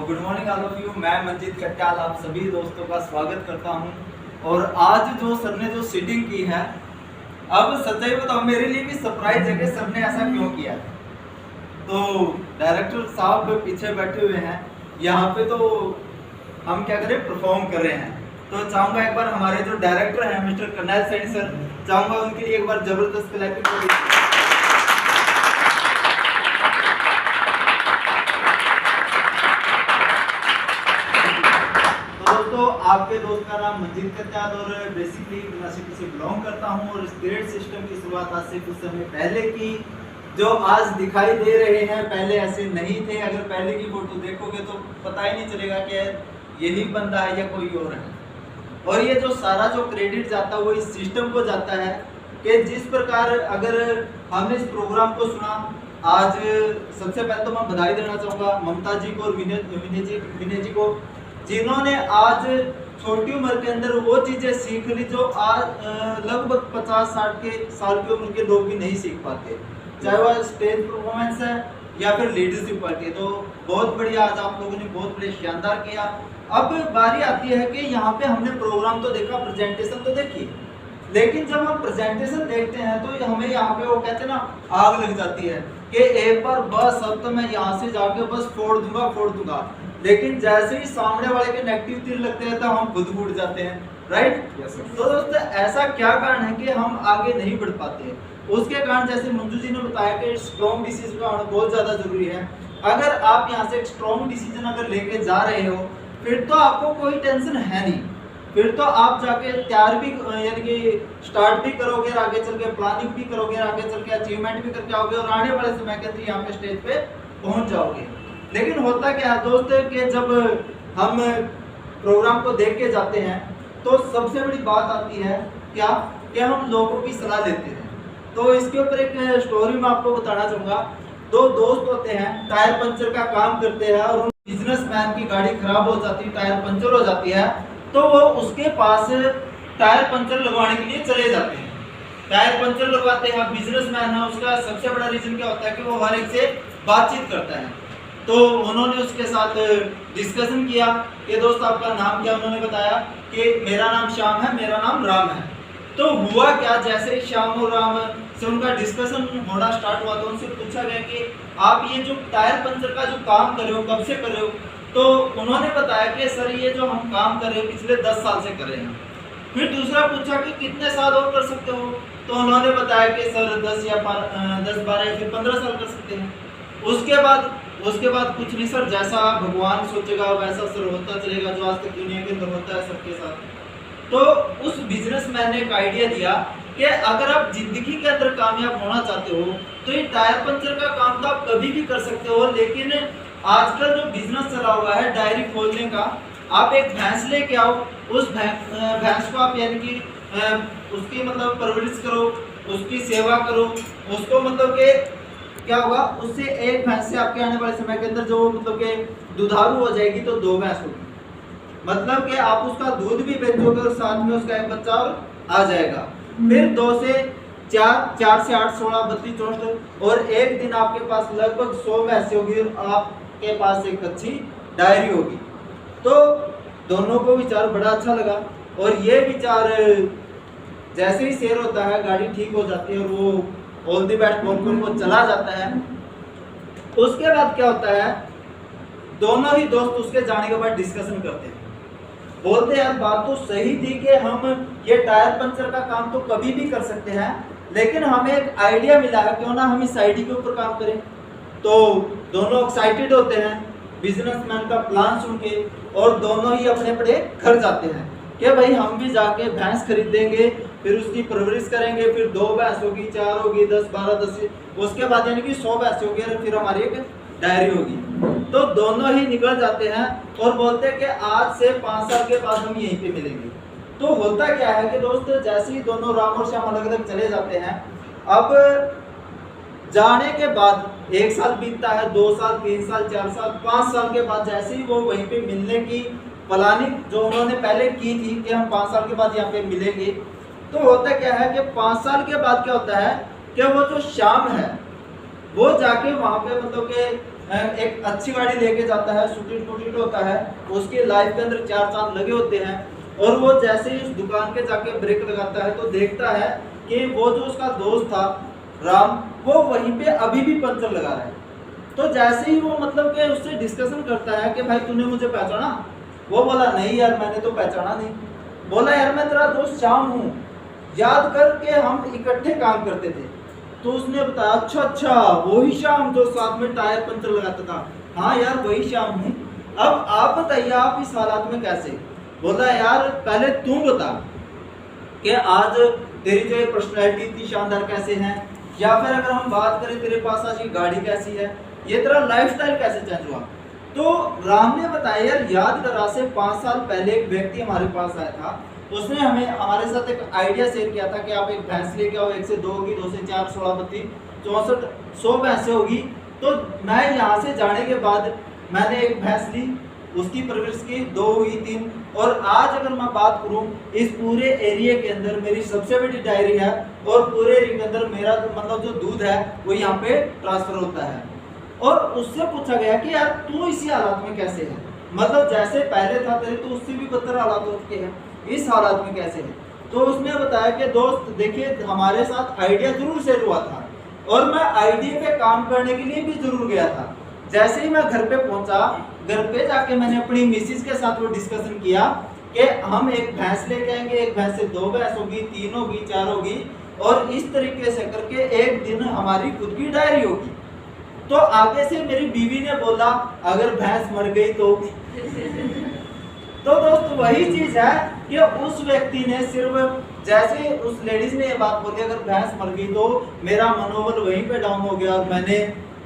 Good morning all of you. मैं मंजीत कट्याल आप सभी दोस्तों का स्वागत करता हूं। और आज जो सर ने जो सीटिंग की है, अब सच्चाई बताओ मेरे लिए भी सरप्राइज है कि सर ने ऐसा क्यों किया है। तो डायरेक्टर साहब पीछे बैठे हुए हैं, यहाँ पे तो हम क्या करें, परफॉर्म कर रहे हैं। तो चाहूंगा एक बार हमारे जो डायरेक्टर हैं मिस्टर कर्नैल सैनी सर, चाहूंगा उनके लिए एक बार जबरदस्त क्लैपिंग। तो आपके दोस्त का नाम मंजीत कट्याल और बेसिकली यूनिवर्सिटी से बिलोंग करता हूं। और इस ग्रेड सिस्टम की शुरुआत आज से कुछ समय पहले की, जो आज दिखाई दे रहे हैं पहले ऐसे नहीं थे। अगर पहले की फोटो देखोगे तो पता ही नहीं चलेगा कि यही बंदा है या कोई और है। और ये जो सारा जो क्रेडिट जाता है वो इस सिस्टम को जाता है कि जिस प्रकार अगर हमने इस प्रोग्राम को सुना, आज सबसे पहले तो मैं बधाई देना चाहूँगा ममता जी को और विनय जी को, जिन्होंने आज छोटी उम्र के अंदर वो चीजें सीख ली जो आज लगभग 50-60 के साल की उम्र के लोग भी नहीं सीख पाते, चाहे वह स्टेज परफॉर्मेंस है या फिर लीडरशिप क्वालिटी। तो बहुत बढ़िया, आज आप लोगों ने बहुत बड़े शानदार किया। अब बारी आती है कि यहाँ पे हमने प्रोग्राम तो देखा, प्रेजेंटेशन तो देखी, लेकिन जब हम प्रेजेंटेशन देखते हैं तो हमें यहाँ पे वो कहते हैं ना, आग लग जाती है कि एक बार बस अब तो मैं यहाँ से जाके बस फोड़ दूंगा। लेकिन जैसे ही सामने वाले के नेगेटिव तीर लगते हैं तो हम खुद फूट जाते हैं, राइट? तो दोस्तों ऐसा क्या कारण है कि हम आगे नहीं बढ़ पाते? उसके कारण जैसे मंजू जी ने बताया कि स्ट्रॉन्ग डिसीजन का होना बहुत ज्यादा जरूरी है। अगर आप यहाँ से एक स्ट्रॉन्ग डिसीजन अगर लेके जा रहे हो, फिर तो आपको कोई टेंशन है नहीं, फिर तो आप जाके तैयार भी यानी कि स्टार्ट भी करोगे, आगे चल के प्लानिंग भी करोगे, आगे चल के अचीवमेंट भी करके आओगे और आने वाले समय के अंदर यहाँ पे स्टेज पे पहुंच जाओगे। लेकिन होता क्या है दोस्त कि जब हम प्रोग्राम को देख के जाते हैं तो सबसे बड़ी बात आती है क्या कि हम लोगों की सलाह लेते हैं। तो इसके ऊपर एक स्टोरी मैं आपको बताना चाहूँगा। दो दोस्त होते हैं, टायर पंचर का काम करते हैं और उन बिजनेसमैन की गाड़ी खराब हो जाती है, टायर पंचर हो जाती है, तो वो उसके पास टायर पंचर लगवाने के लिए चले जाते हैं। टायर पंचर लगवाते हैं, बिजनेसमैन है, उसका सबसे बड़ा रीजन क्या होता है कि वो हर एक से बातचीत करता है। तो उन्होंने उसके साथ डिस्कशन किया कि दोस्त आपका नाम क्या? उन्होंने बताया कि मेरा नाम श्याम है, मेरा नाम राम है। तो हुआ क्या, जैसे ही श्याम और राम से उनका डिस्कशन होना स्टार्ट हुआ तो उनसे पूछा गया कि आप ये जो टायर पंचर का जो काम कर रहे हो कब से कर रहे हो? तो उन्होंने बताया कि सर ये जो हम काम कर रहे हैं पिछले 10 साल से कर रहे हैं। फिर दूसरा पूछा कि कितने साल और कर सकते हो? तो उन्होंने बताया कि सर 10 या 12 या फिर 15 साल कर सकते हैं। उसके बाद कुछ नहीं सर, जैसा भगवान सोचेगा वैसा सर होता चलेगा, जो आज तक दुनिया के अंदर होता है सबके साथ। तो उस बिजनेसमैन ने एक आइडिया दिया कि अगर आप जिंदगी के अंदर कामयाब होना चाहते हो तो ये टायर पंचर का काम तो आप कभी भी कर सकते हो, लेकिन आजकल जो बिजनेस चला हुआ है डायरी खोलने का, आप एक भैंस लेके आओ, उस भैंस को आप यानी कि उसकी मतलब परवरिश करो, उसकी सेवा करो, उसको मतलब के क्या होगा, उससे एक भैंस से आपके आने वाले समय के अंदर जो मतलब के दुधारू हो जाएगी तो 2 भैंस होगी, मतलब कि आप उसका दूध भी बेचोगे और साथ में उसका एक बच्चा और आ जाएगा। फिर 2 से 4, 4 से 8, 16, 32, 64 और एक दिन आपके पास लगभग 100 भैंसें होगी और आपके पास एक अच्छी डायरी होगी। तो दोनों को विचार बड़ा अच्छा लगा और ये विचार जैसे ही शेयर होता है, गाड़ी ठीक हो जाती है और वो ऑल द बेस्ट बोलकर वो चला जाता है। उसके बाद क्या होता है, दोनों ही दोस्त उसके जाने के बाद डिस्कशन करते हैं, बोलते हैं यार बात तो सही थी कि हम ये टायर पंचर का काम तो कभी भी कर सकते हैं, लेकिन हमें एक आइडिया मिला है, क्यों ना हम इस आइडिया के ऊपर काम करें। तो दोनों एक्साइटेड होते हैं बिजनेसमैन का प्लान सुन के और दोनों ही अपने अपने घर जाते हैं कि भाई हम भी जाके भैंस खरीदेंगे, फिर उसकी परवरिश करेंगे, फिर 2 भैंस होगी, 4 होगी, 10, 12, 10, उसके बाद यानी कि 100 भैंस होगी और फिर हमारी एक डायरी होगी। तो दोनों ही निकल जाते हैं और बोलते हैं कि आज से 5 साल के बाद हम यहीं पे मिलेंगे। तो होता क्या है कि दोस्त, जैसे ही दोनों राम और श्याम अलग अलग चले जाते हैं, अब जाने के बाद 1 साल बीतता है, 2 साल, 3 साल, 4 साल, 5 साल के बाद जैसे ही वो वहीं पे मिलने की प्लानिंग जो उन्होंने पहले की थी कि हम 5 साल के बाद यहाँ पे मिलेंगे, तो होता क्या है कि 5 साल के बाद क्या होता है कि वो जो श्याम है वो जाके वहाँ पे मतलब के एक अच्छी गाड़ी लेके जाता है, सुटेड फुटेड होता है, उसके लाइफ के अंदर 4 चांद लगे होते हैं, और वो जैसे ही उस दुकान के जाके ब्रेक लगाता है तो देखता है कि वो जो उसका दोस्त था राम, वो वहीं पे अभी भी पंचर लगा रहा है। तो जैसे ही वो मतलब कि उससे डिस्कशन करता है कि भाई तूने मुझे पहचाना, वो बोला नहीं यार मैंने तो पहचाना नहीं। बोला यार मैं तेरा दोस्त श्याम हूँ, याद करके हम इकट्ठे काम करते थे। तो उसने बताया अच्छा अच्छा वही श्याम जो साथ में टायर पंचर लगाता था, हाँ यार वही श्याम हूँ। अब आप बताइए आप इस हालात में कैसे? बोला यार पहले तू बता कि आज तेरी जो पर्सनैलिटी इतनी शानदार कैसे है, या फिर अगर हम बात करें तेरे पास आज ये गाड़ी कैसी है, ये तेरा लाइफस्टाइल कैसे चेंज हुआ। तो राम ने बताया यार याद करा से 5 साल पहले एक व्यक्ति हमारे पास आया था, उसने हमें हमारे साथ एक आइडिया शेयर किया था कि आप एक भैंस लेके आओ, 1 से 2 होगी, 2 से 4, 16 32 64 100 भैंसें होगी। तो मैं यहाँ से जाने के बाद मैंने एक भैंस ली, उसकी परवरिश की, 2 हुई 3, और आज अगर मैं बात करूं इस पूरे एरिया के अंदर मेरी सबसे बड़ी डायरी है, और पूरे एरिया के अंदर मेरा मतलब जो दूध है वो यहाँ पे ट्रांसफर होता है। और उससे पूछा गया कि यार तू इसी हालात में कैसे है, मतलब जैसे पहले था तेरे तो उससे भी बदतर हालात हो चुके हैं, इस हालात में कैसे है। तो उसने बताया कि दोस्त देखिए हमारे साथ आइडिया जरूर शेयर हुआ था, और मैं आइडिया पे काम करने के लिए भी जरूर गया था। जैसे ही मैं घर पे पहुंचा, घर पे जाके मैंने अपनी मिसिस के साथ वो डिस्कशन किया कि हम एक भैंस लेके आएंगे, एक भैंस से 2 भैंस होगी, 3 होगी, 4 होगी, और इस तरीके से करके एक दिन हमारी खुद की डायरी होगी। तो आगे से मेरी बीवी ने बोला अगर भैंस मर गई तो दोस्त वही चीज है कि उस व्यक्ति ने सिर्फ जैसे उस लेडीज ने ये बात बोली अगर भैंस मर गई तो मेरा मनोबल वहीं पे डाउन हो गया, और मैंने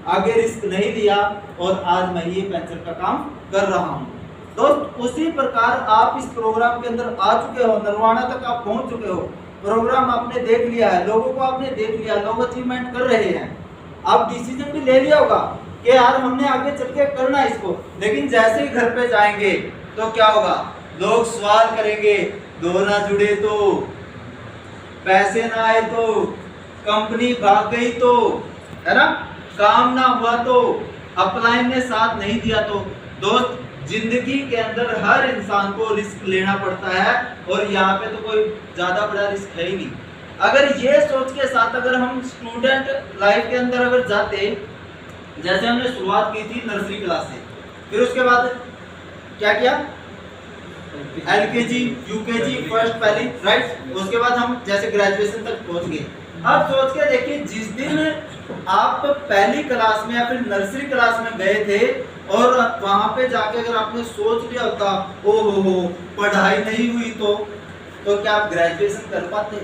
आगे रिस्क नहीं लिया, और आज मैं ये पेंशन का काम कर रहा हूँ। दोस्त उसी प्रकार आप इस प्रोग्राम के अंदर आ चुके हो, निर्वाणा तक आप पहुंच चुके हो, प्रोग्राम आपने देख लिया है, लोगों को आपने देख लिया, लोग अचीवमेंट कर रहे हैं, आप डिसीजन भी ले लिया होगा कि यार हमने आगे चल के करना है इसको। लेकिन जैसे ही घर पे जाएंगे तो क्या होगा, लोग सवाल करेंगे, दो ना जुड़े तो, पैसे ना आए तो, कंपनी भाग गई तो, है ना, काम ना हुआ तो, अपलाइन ने साथ नहीं दिया तो। दोस्त जिंदगी के अंदर हर इंसान को रिस्क लेना पड़ता है, और यहाँ पे तो कोई ज्यादा बड़ा रिस्क है ही नहीं। अगर ये सोच के साथ अगर हम स्टूडेंट लाइफ के अंदर अगर जाते, जैसे हमने शुरुआत की थी नर्सरी क्लास से, फिर उसके बाद क्या किया, LKG, UKG, फर्स्ट पहली, राइट, उसके बाद हम जैसे ग्रेजुएशन तक पहुंच गए। अब सोच के देखिए जिस दिन आप पहली क्लास में या फिर नर्सरी क्लास में गए थे, और वहां पे जाके अगर आपने सोच लिया होता ओ हो पढ़ाई नहीं हुई तो क्या आप ग्रेजुएशन कर पाते?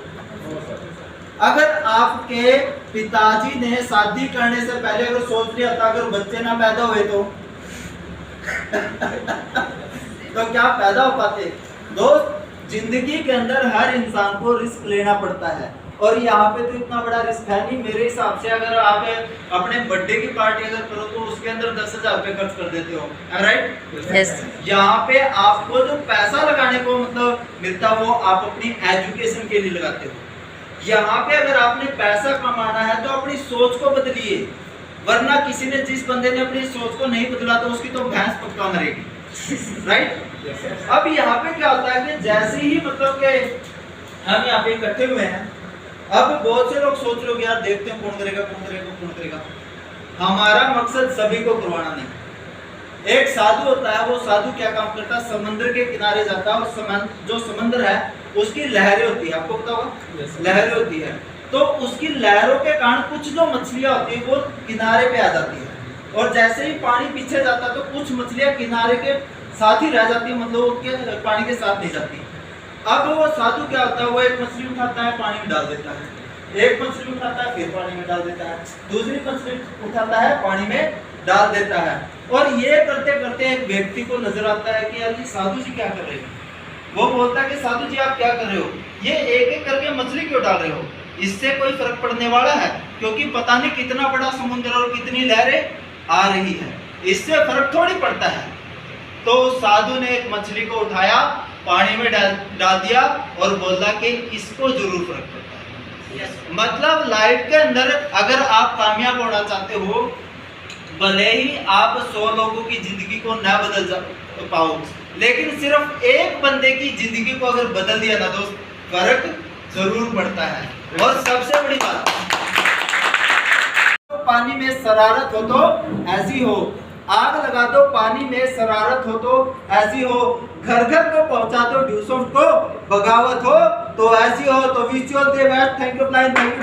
अगर आपके पिताजी ने शादी करने से पहले अगर सोच लिया था अगर बच्चे ना पैदा हुए तो क्या पैदा हो पाते? दोस्त जिंदगी के अंदर हर इंसान को रिस्क लेना पड़ता है, और यहाँ पे तो इतना बड़ा रिस्क है नहीं। मेरे हिसाब से अगर आप अपने बर्थडे की पार्टी अगर करो तो उसके अंदर 10,000 रुपए खर्च कर देते हो, राइट? yes. यहाँ पे आपको जो पैसा लगाने को मतलब मिलता वो आप अपनी एजुकेशन के लिए लगाते हो। यहाँ पे अगर आपने पैसा कमाना है तो अपनी सोच को बदलिए, वरना किसी ने जिस बंदे ने अपनी सोच को नहीं बदला तो उसकी तो भैंस पक्का मरेगी, राइट? अब यहाँ पे क्या होता है कि जैसे ही मतलब कि हम यहाँ पे इकट्ठे हुए हैं, अब बहुत से लोग सोच रहे हो यार देखते हैं कौन करेगा कौन करेगा कौन करेगा। हमारा मकसद सभी को करवाना नहीं। एक साधु होता है, वो साधु क्या काम करता है, समुद्र के किनारे जाता है, और जो समुद्र है उसकी लहरें होती है, आपको पता होगा, लहरें होती है, तो उसकी लहरों के कारण कुछ जो मछलियां होती है वो किनारे पे आ जाती है, और जैसे ही पानी पीछे जाता है तो कुछ मछलियां किनारे के साथ ही रह जाती है, मतलब उसके पानी के साथ नहीं जाती। अब वो साधु क्या होता है, वो एक मछली उठाता है पानी में डाल देता है, एक मछली उठाता है फिर पानी में डाल देता है, दूसरी मछली उठाता है पानी में डाल देता है, और ये करते करते एक व्यक्ति को नजर आता है कि यार ये साधु जी क्या कर रहे हैं। वो बोलता है कि साधु जी आप क्या कर रहे हो, ये एक एक करके मछली क्यों डाल रहे हो, इससे कोई फर्क पड़ने वाला है? क्योंकि पता नहीं कितना बड़ा समुद्र और कितनी लहरें आ रही है, इससे फर्क थोड़ी पड़ता है। तो साधु ने एक मछली को उठाया, पानी में डाल दिया और बोला कि इसको जरूर फर्क पड़ता है। मतलब लाइफ के अंदर अगर आप कामयाब होना चाहते हो, भले ही आप 100 लोगों की जिंदगी को ना बदल पाओ, लेकिन सिर्फ एक बंदे की जिंदगी को अगर बदल दिया ना दोस्त, फर्क जरूर पड़ता है। और सबसे बड़ी बात, तो पानी में शरारत हो तो ऐसी हो, आग लगा दो पानी में शरारत हो तो ऐसी हो, घर घर को पहुंचा दो ड्यूसोफ्ट को बगावत हो तो ऐसी हो। तो visual they best, thank you फ्लाइन, thank you.